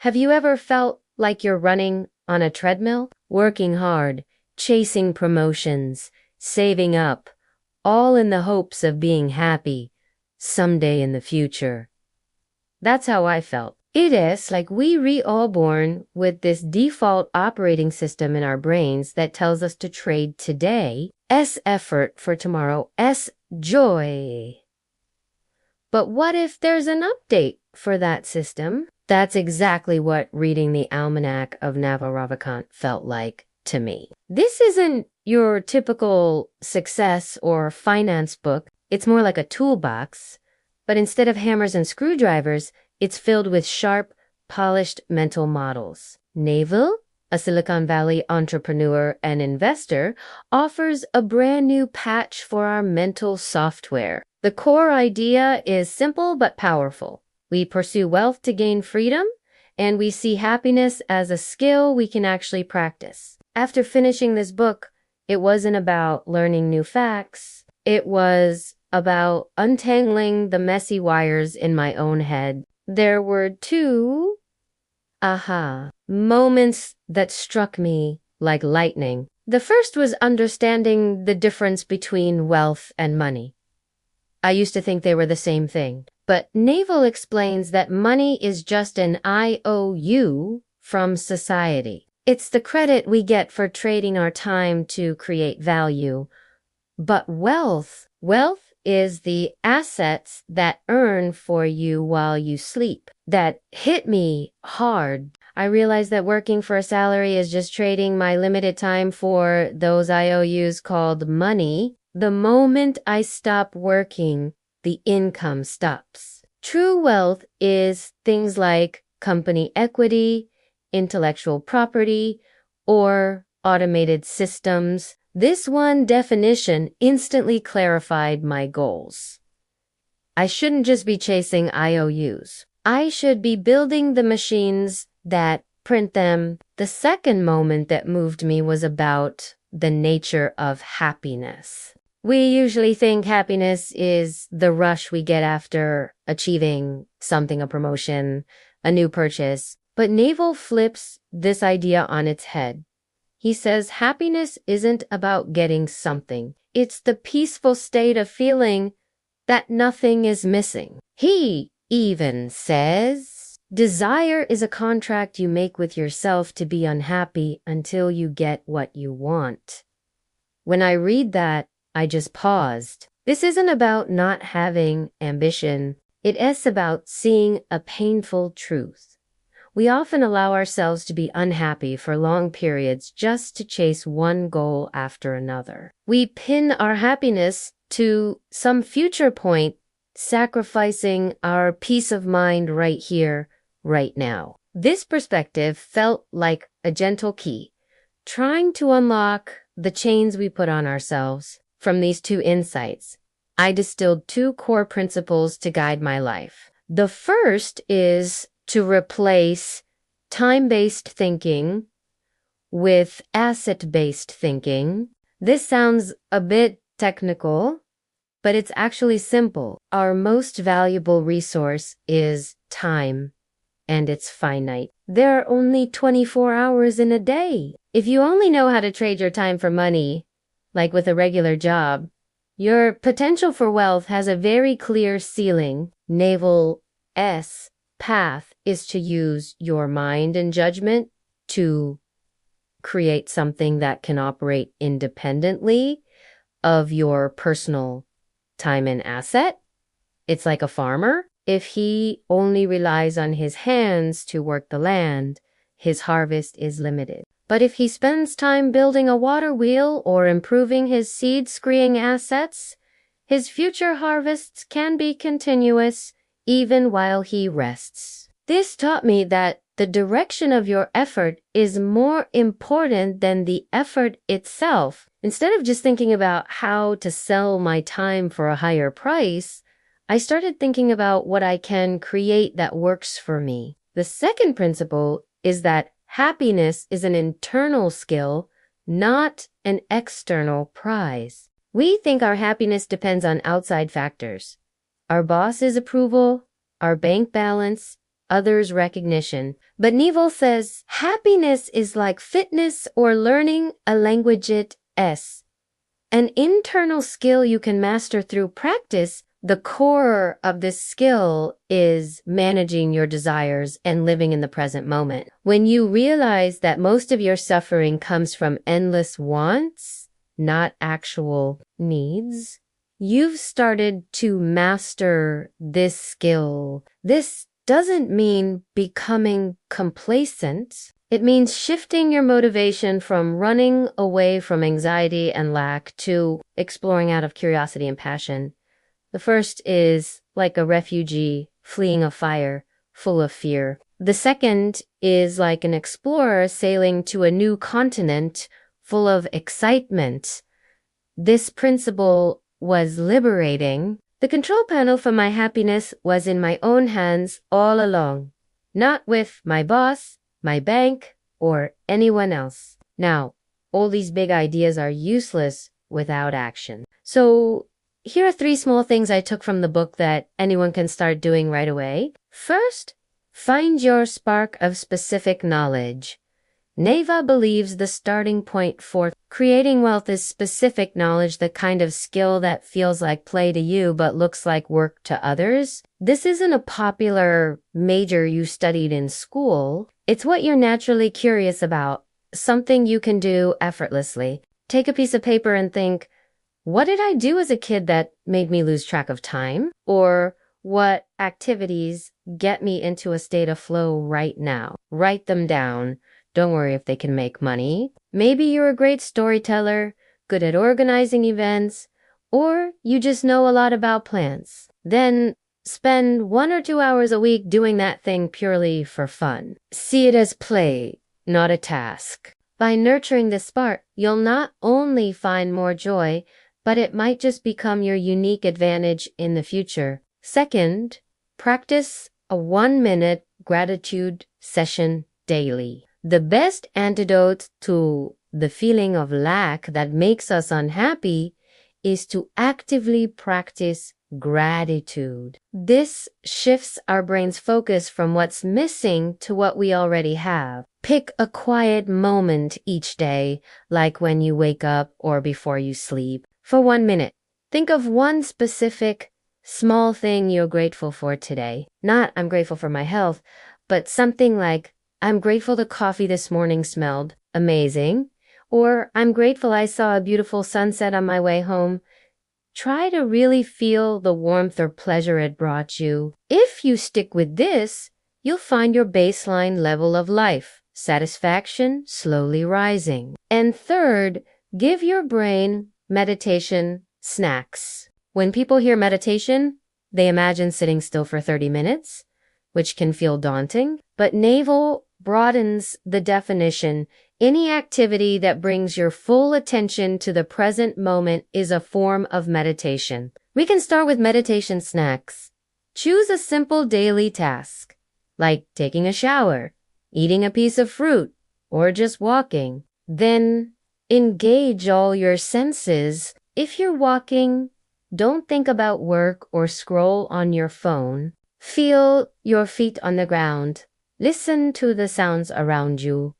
Have you ever felt like you're running on a treadmill, working hard, chasing promotions, saving up, all in the hopes of being happy someday in the future? That's how I felt. It is like we all born with this default operating system in our brains that tells us to trade today, S effort for tomorrow, S joy. But what if there's an update for that system? That's exactly what reading the Almanac of Naval Ravikant felt like to me. This isn't your typical success or finance book. It's more like a toolbox, but instead of hammers and screwdrivers, it's filled with sharp, polished mental models. Naval, a Silicon Valley entrepreneur and investor, offers a brand new patch for our mental software. The core idea is simple but powerful. We pursue wealth to gain freedom, and we see happiness as a skill we can actually practice. After finishing this book, it wasn't about learning new facts. It was about untangling the messy wires in my own head. There were two aha moments that struck me like lightning. The first was understanding the difference between wealth and money. I used to think they were the same thing, but Naval explains that money is just an IOU from society. It's the credit we get for trading our time to create value. But wealth is the assets that earn for you while you sleep. That hit me hard. I realized that working for a salary is just trading my limited time for those IOUs called money. The moment I stop working, the income stops. True wealth is things like company equity, intellectual property, or automated systems. This one definition instantly clarified my goals. I shouldn't just be chasing IOUs. I should be building the machines that print them. The second moment that moved me was about the nature of happiness. We usually think happiness is the rush we get after achieving something, a promotion, a new purchase. But Naval flips this idea on its head. He says happiness isn't about getting something. It's the peaceful state of feeling that nothing is missing. He even says desire is a contract you make with yourself to be unhappy until you get what you want. When I read that, I just paused. This isn't about not having ambition. It is about seeing a painful truth. We often allow ourselves to be unhappy for long periods just to chase one goal after another. We pin our happiness to some future point, sacrificing our peace of mind right here, right now. This perspective felt like a gentle key, trying to unlock the chains we put on ourselves. From these two insights, I distilled two core principles to guide my life. The first is to replace time-based thinking with asset-based thinking. This sounds a bit technical, but it's actually simple. Our most valuable resource is time, and it's finite. There are only 24 hours in a day. If you only know how to trade your time for money, like with a regular job, your potential for wealth has a very clear ceiling. Naval's path is to use your mind and judgment to create something that can operate independently of your personal time and asset. It's like a farmer. If he only relies on his hands to work the land, his harvest is limited. But if he spends time building a water wheel or improving his seed-screening assets, his future harvests can be continuous even while he rests. This taught me that the direction of your effort is more important than the effort itself. Instead of just thinking about how to sell my time for a higher price, I started thinking about what I can create that works for me. The second principle is that happiness is an internal skill, not an external prize. We think our happiness depends on outside factors. Our boss's approval, our bank balance, others' recognition. But Neville says, happiness is like fitness or learning a language. It is an internal skill you can master through practice. The core of this skill is managing your desires and living in the present moment. When you realize that most of your suffering comes from endless wants, not actual needs, you've started to master this skill. This doesn't mean becoming complacent. It means shifting your motivation from running away from anxiety and lack to exploring out of curiosity and passion. The first is like a refugee fleeing a fire, full of fear. The second is like an explorer sailing to a new continent, full of excitement. This principle was liberating. The control panel for my happiness was in my own hands all along, not with my boss, my bank, or anyone else. Now, all these big ideas are useless without action. So, here are 3 small things I took from the book that anyone can start doing right away. First, find your spark of specific knowledge. Neva believes the starting point for creating wealth is specific knowledge, the kind of skill that feels like play to you but looks like work to others. This isn't a popular major you studied in school. It's what you're naturally curious about, something you can do effortlessly. Take a piece of paper and think, what did I do as a kid that made me lose track of time? Or what activities get me into a state of flow right now? Write them down. Don't worry if they can make money. Maybe you're a great storyteller, good at organizing events, or you just know a lot about plants. Then spend 1 or 2 hours a week doing that thing purely for fun. See it as play, not a task. By nurturing this spark, you'll not only find more joy, but it might just become your unique advantage in the future. Second, practice a 1-minute gratitude session daily. The best antidote to the feeling of lack that makes us unhappy is to actively practice gratitude. This shifts our brain's focus from what's missing to what we already have. Pick a quiet moment each day, like when you wake up or before you sleep. For 1 minute, think of one specific small thing you're grateful for today. Not I'm grateful for my health, but something like I'm grateful the coffee this morning smelled amazing, or I'm grateful I saw a beautiful sunset on my way home. Try to really feel the warmth or pleasure it brought you. If you stick with this, you'll find your baseline level of life, satisfaction slowly rising. And third, give your brain meditation snacks. When people hear meditation, they imagine sitting still for 30 minutes, which can feel daunting, but Naval broadens the definition. Any activity that brings your full attention to the present moment is a form of meditation. We can start with meditation snacks. Choose a simple daily task, like taking a shower, eating a piece of fruit, or just walking. Then engage all your senses. If you're walking, don't think about work or scroll on your phone. Feel your feet on the ground. Listen to the sounds around you.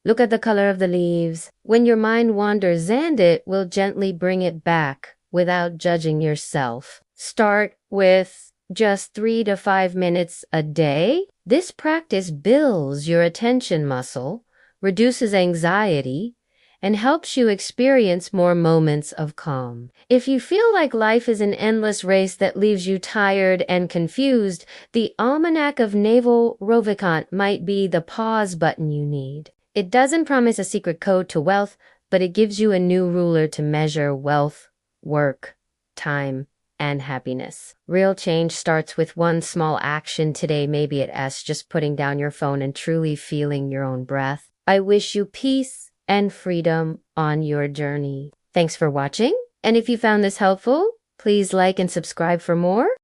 Look at the color of the leaves. When your mind wanders, it will gently bring it back without judging yourself. Start with just 3 to 5 minutes a day. This practice builds your attention muscle, reduces anxiety, and helps you experience more moments of calm. If you feel like life is an endless race that leaves you tired and confused, the Almanac of Naval Ravikant might be the pause button you need. It doesn't promise a secret code to wealth, but it gives you a new ruler to measure wealth, work, time, and happiness. Real change starts with one small action today. Maybe it's just putting down your phone and truly feeling your own breath. I wish you peace and freedom on your journey. Thanks for watching, and if you found this helpful, please like and subscribe for more.